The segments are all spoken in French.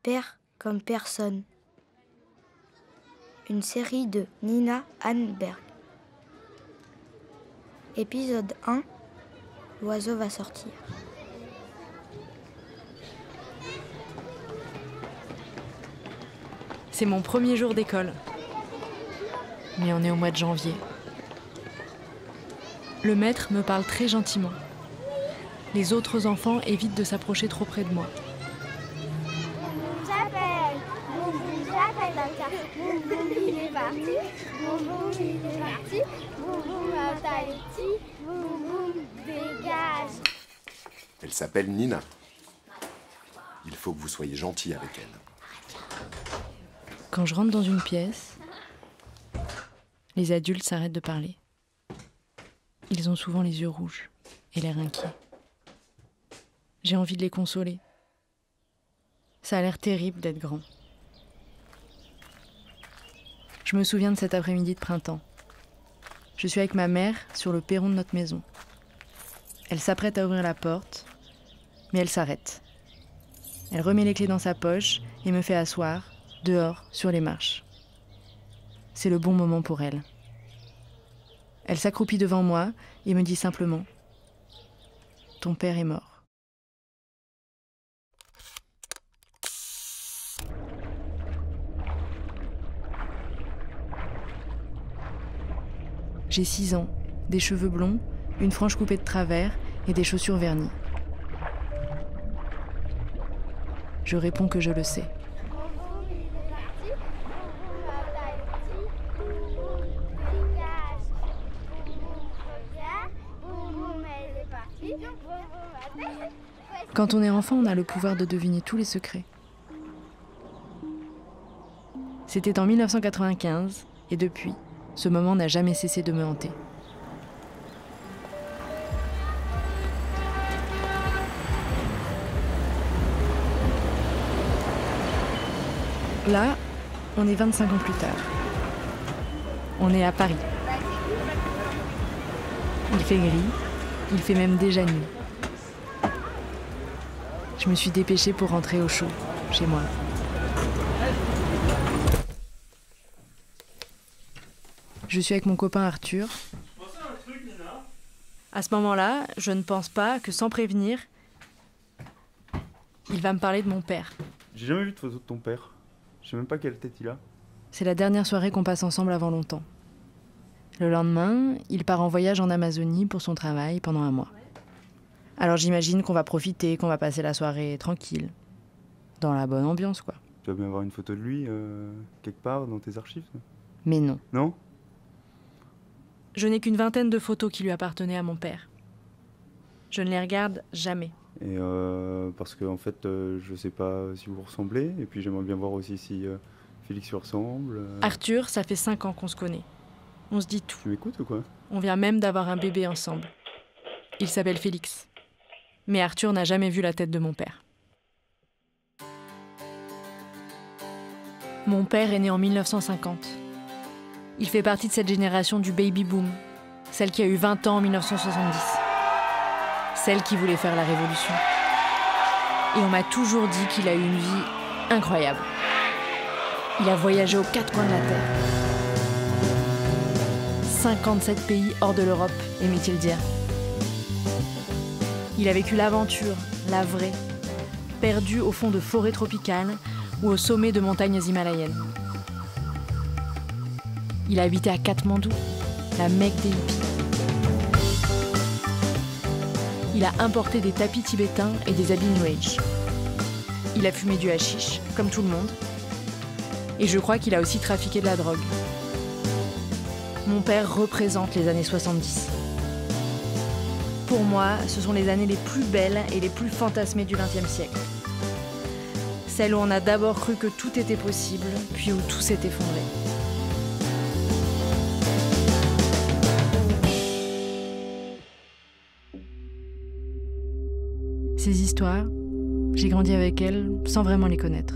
Père comme personne. Une série de Nina Hanberg. Épisode 1. L'oiseau va sortir. C'est mon premier jour d'école. Mais on est au mois de janvier. Le maître me parle très gentiment. Les autres enfants évitent de s'approcher trop près de moi. J'appelle dans le quartier. Boum boum, il est parti. Boum boum, il est parti. Boum boum, Tahiti. Boum boum, dégage. Elle s'appelle Nina. Il faut que vous soyez gentil avec elle. Quand je rentre dans une pièce, les adultes s'arrêtent de parler. Ils ont souvent les yeux rouges et l'air inquiets. J'ai envie de les consoler. Ça a l'air terrible d'être grand. Je me souviens de cet après-midi de printemps. Je suis avec ma mère sur le perron de notre maison. Elle s'apprête à ouvrir la porte, mais elle s'arrête. Elle remet les clés dans sa poche et me fait asseoir, dehors, sur les marches. C'est le bon moment pour elle. Elle s'accroupit devant moi et me dit simplement « Ton père est mort ». J'ai 6 ans, des cheveux blonds, une frange coupée de travers et des chaussures vernies. Je réponds que je le sais. Quand on est enfant, on a le pouvoir de deviner tous les secrets. C'était en 1995, et depuis, ce moment n'a jamais cessé de me hanter. Là, on est 25 ans plus tard. On est à Paris. Il fait gris, il fait même déjà nuit. Je me suis dépêchée pour rentrer au chaud, chez moi. Je suis avec mon copain Arthur. À ce moment-là, je ne pense pas que sans prévenir, il va me parler de mon père. J'ai jamais vu de photo de ton père. Je sais même pas quelle tête il a. C'est la dernière soirée qu'on passe ensemble avant longtemps. Le lendemain, il part en voyage en Amazonie pour son travail pendant 1 mois. Alors j'imagine qu'on va profiter, qu'on va passer la soirée tranquille. Dans la bonne ambiance, quoi. Tu vas bien avoir une photo de lui, quelque part, dans tes archives? Mais non. Non? Je n'ai qu'une vingtaine de photos qui lui appartenaient à mon père. Je ne les regarde jamais. Et parce que, en fait, je sais pas si vous ressemblez, et puis j'aimerais bien voir aussi si Félix lui ressemble. Arthur, ça fait 5 ans qu'on se connaît. On se dit tout. Tu m'écoutes ou quoi? On vient même d'avoir un bébé ensemble. Il s'appelle Félix. Mais Arthur n'a jamais vu la tête de mon père. Mon père est né en 1950. Il fait partie de cette génération du baby boom, celle qui a eu 20 ans en 1970. Celle qui voulait faire la révolution. Et on m'a toujours dit qu'il a eu une vie incroyable. Il a voyagé aux 4 coins de la Terre. 57 pays hors de l'Europe, aimait-il dire. Il a vécu l'aventure, la vraie, perdu au fond de forêts tropicales ou au sommet de montagnes himalayennes. Il a habité à Katmandou, la Mecque des hippies. Il a importé des tapis tibétains et des habits New Age. Il a fumé du hashish, comme tout le monde. Et je crois qu'il a aussi trafiqué de la drogue. Mon père représente les années 70. Pour moi, ce sont les années les plus belles et les plus fantasmées du XXe siècle. Celles où on a d'abord cru que tout était possible, puis où tout s'est effondré. Ces histoires, j'ai grandi avec elles sans vraiment les connaître.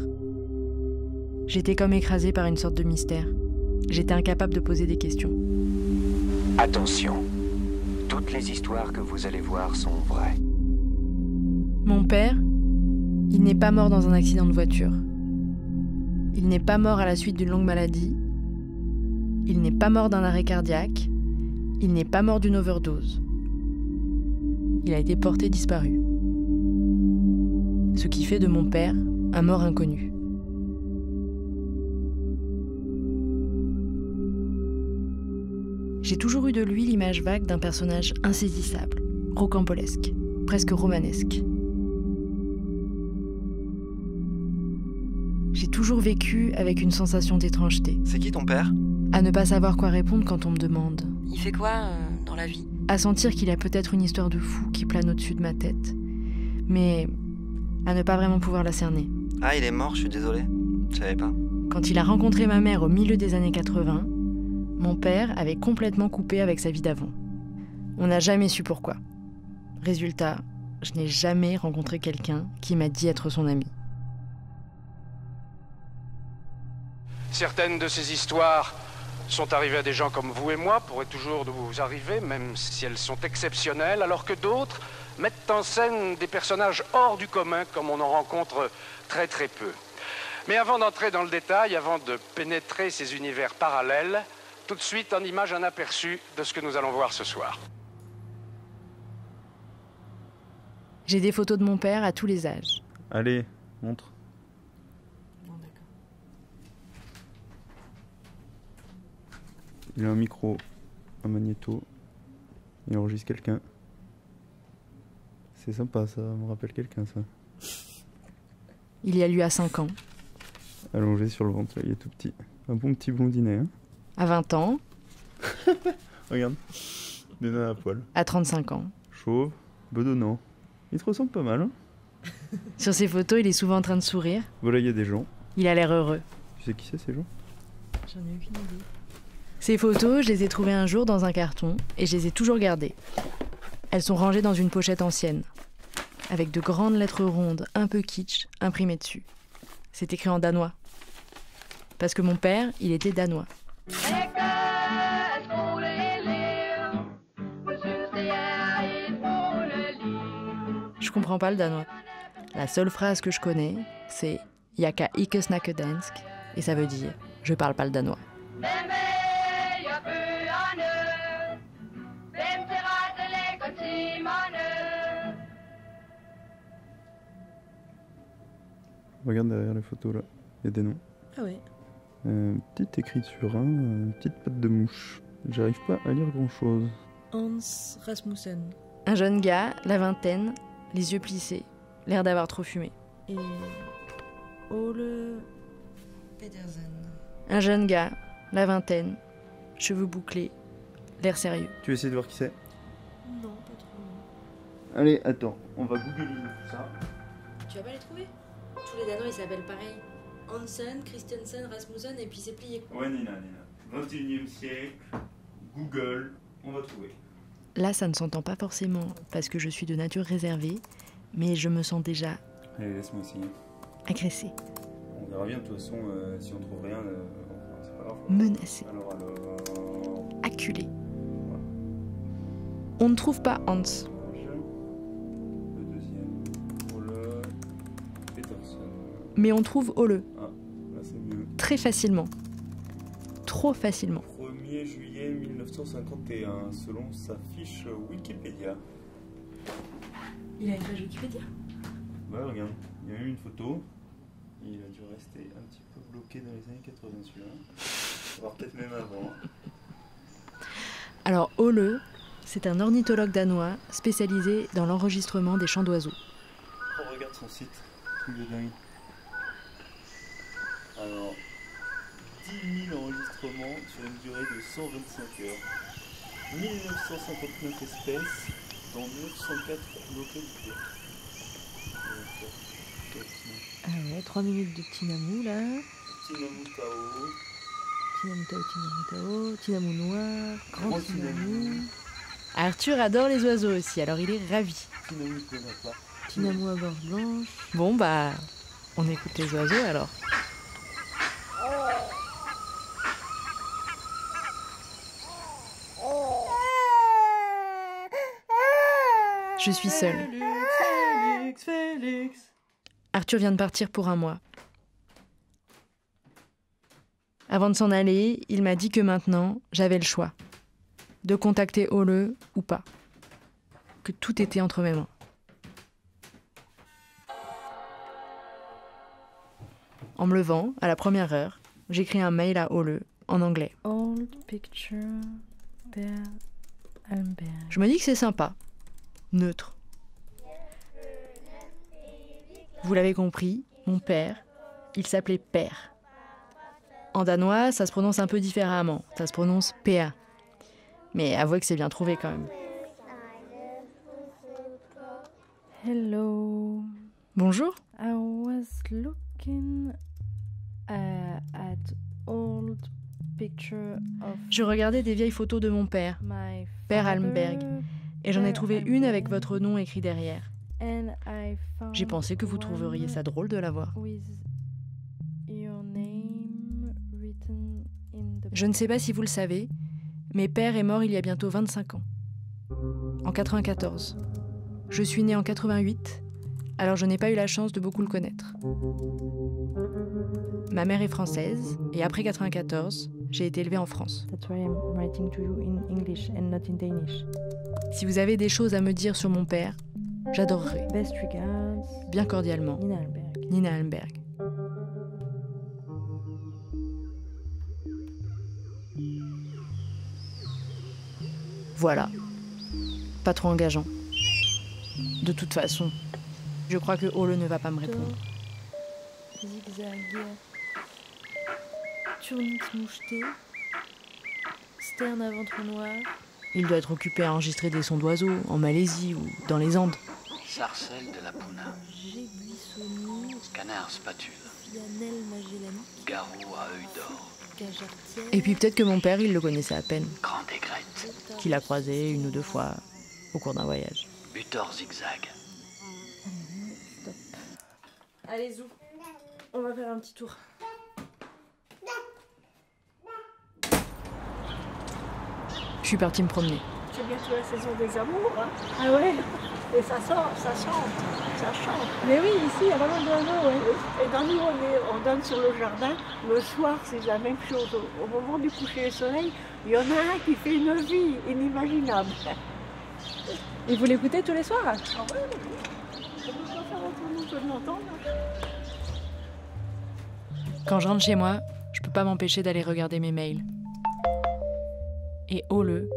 J'étais comme écrasée par une sorte de mystère. J'étais incapable de poser des questions. Attention, toutes les histoires que vous allez voir sont vraies. Mon père, il n'est pas mort dans un accident de voiture. Il n'est pas mort à la suite d'une longue maladie. Il n'est pas mort d'un arrêt cardiaque. Il n'est pas mort d'une overdose. Il a été porté disparu. Ce qui fait de mon père un mort inconnu. J'ai toujours eu de lui l'image vague d'un personnage insaisissable, rocambolesque, presque romanesque. J'ai toujours vécu avec une sensation d'étrangeté. C'est qui ton père? À ne pas savoir quoi répondre quand on me demande. Il fait quoi dans la vie? À sentir qu'il y a peut-être une histoire de fou qui plane au-dessus de ma tête. Mais à ne pas vraiment pouvoir la cerner. Ah, il est mort, je suis désolé. Je savais pas. Quand il a rencontré ma mère au milieu des années 80, mon père avait complètement coupé avec sa vie d'avant. On n'a jamais su pourquoi. Résultat, je n'ai jamais rencontré quelqu'un qui m'a dit être son ami. Certaines de ces histoires sont arrivées à des gens comme vous et moi, pourraient toujours vous arriver, même si elles sont exceptionnelles, alors que d'autres mettent en scène des personnages hors du commun, comme on en rencontre très très peu. Mais avant d'entrer dans le détail, avant de pénétrer ces univers parallèles, tout de suite en image un aperçu de ce que nous allons voir ce soir. J'ai des photos de mon père à tous les âges. Allez, montre. Bon, d'accord. Il a un micro, un magnéto. Il enregistre quelqu'un. C'est sympa, ça me rappelle quelqu'un, ça. Il y a lui à 5 ans. Allongé sur le ventre, là, il est tout petit. Un bon petit blondinet, hein. À 20 ans. Regarde, des nains à poil. À 35 ans. Chauve, bedonnant. Il te ressemble pas mal, hein. Sur ces photos, il est souvent en train de sourire. Voilà, il y a des gens. Il a l'air heureux. Tu sais qui c'est, ces gens? J'en ai aucune idée. Ces photos, je les ai trouvées un jour dans un carton et je les ai toujours gardées. Elles sont rangées dans une pochette ancienne, avec de grandes lettres rondes, un peu kitsch, imprimées dessus. C'est écrit en danois. Parce que mon père, il était danois. Je comprends pas le danois. La seule phrase que je connais, c'est « Jaka ikke snakke dansk » et ça veut dire « Je parle pas le danois ». Regarde derrière les photos, là. Il y a des noms. Ah ouais. Petite écriture, hein, une petite patte de mouche. J'arrive pas à lire grand-chose. Hans Rasmussen. Un jeune gars, la vingtaine, les yeux plissés, l'air d'avoir trop fumé. Et Ole Pedersen. Un jeune gars, la vingtaine, cheveux bouclés, l'air sérieux. Tu veux essayer de voir qui c'est? Non, pas trop. Allez, attends, on va googliser tout ça. Tu vas pas les trouver? Tous les Danois ils s'appellent pareil. Hansen, Christensen, Rasmussen et puis c'est plié. Ouais, Nina. 21e siècle, Google, on va trouver. Là, ça ne s'entend pas forcément parce que je suis de nature réservée, mais je me sens déjà Allez, laisse-moi essayer. agressée, On verra bien, de toute façon, si on trouve rien, c'est pas grave. menacée, Alors... acculée. On ne trouve pas Hans. Le deuxième, Ole Peterson. Mais on trouve Ole, Ah, là c'est mieux. très facilement. Trop facilement. 1er juillet 1951, selon sa fiche Wikipédia. Il a une page Wikipédia? Ouais, regarde, il y a eu une photo. Il a dû rester un petit peu bloqué dans les années 80 celui-là. Voire peut-être même avant. Alors Ole, c'est un ornithologue danois spécialisé dans l'enregistrement des chants d'oiseaux. Oh, regarde son site, truc de dingue. Alors, 10 000 enregistrements sur une durée de 125 heures. 1959 espèces dans 904 localités. Ah ouais, 3 minutes de Tinamou là. Tinamou Tao, Tinamou Tao, Tinamou Tao, Tinamou noir, grand Grand Tinamou. Tinamou. Arthur adore les oiseaux aussi, alors il est ravi. Tinamou Konapa. Tinamou à gorge blanche. Bon bah, on écoute les oiseaux alors. Je suis seule. Félix. Arthur vient de partir pour un mois. Avant de s'en aller, il m'a dit que maintenant, j'avais le choix. De contacter Ole ou pas. Que tout était entre mes mains. En me levant, à la première heure, j'écris un mail à Ole, en anglais. Old picture, Per Allenberg. Je me dis que c'est sympa. Neutre. Vous l'avez compris, mon père, il s'appelait Per. En danois, ça se prononce un peu différemment. Ça se prononce PA. Mais avouez que c'est bien trouvé quand même. Hello. Bonjour. I was looking at old picture of Je regardais des vieilles photos de mon père, my Per father, Allenberg, et j'en ai Per trouvé une avec Allenberg, votre nom écrit derrière. and I found J'ai pensé que vous trouveriez one ça drôle de la voir. with your name written in the Je ne sais pas si vous le savez, mais père est mort il y a bientôt 25 ans. En 94. Je suis née en 88, alors je n'ai pas eu la chance de beaucoup le connaître. Ma mère est française, et après 94, j'ai été élevée en France. That's why I'm writing to you in English and not in Danish. Si vous avez des choses à me dire sur mon père, j'adorerais. Best regards, Bien cordialement, Nina Allenberg. Nina Allenberg. Voilà. Pas trop engageant. De toute façon, je crois que Ole ne va pas me répondre. Zigzag. Turninsmoucheté. Sterne à ventre noir. Il doit être occupé à enregistrer des sons d'oiseaux en Malaisie ou dans les Andes. Sarcelle de la Puna. Gébuissonnier. Canard spatule. Fianelle magellanique. Garou à œil d'or. Cajartière. Et puis peut-être que mon père, il le connaissait à peine, Grande aigrette. qu'il a croisé une ou deux fois au cours d'un voyage. Butor zigzag. Stop. Allez, Zou. On va faire un petit tour. Je suis partie me promener. C'est bientôt la saison des amours. Hein. Ah ouais. Et ça sort, ça chante, ça chante. Mais oui, ici, il y a vraiment d'oiseaux, ouais. Et dans nous, on donne sur le jardin. Le soir, c'est la même chose. Au moment du coucher du soleil, il y en a un qui fait une vie inimaginable. Et vous l'écoutez tous les soirs? Ah ouais, oui. Ça peut pas faire autrement que de l'entendre. Quand je rentre chez moi, je peux pas m'empêcher d'aller regarder mes mails. Et Ole,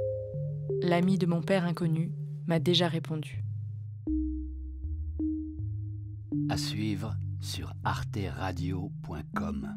l'ami de mon père inconnu, m'a déjà répondu. À suivre sur arteradio.com.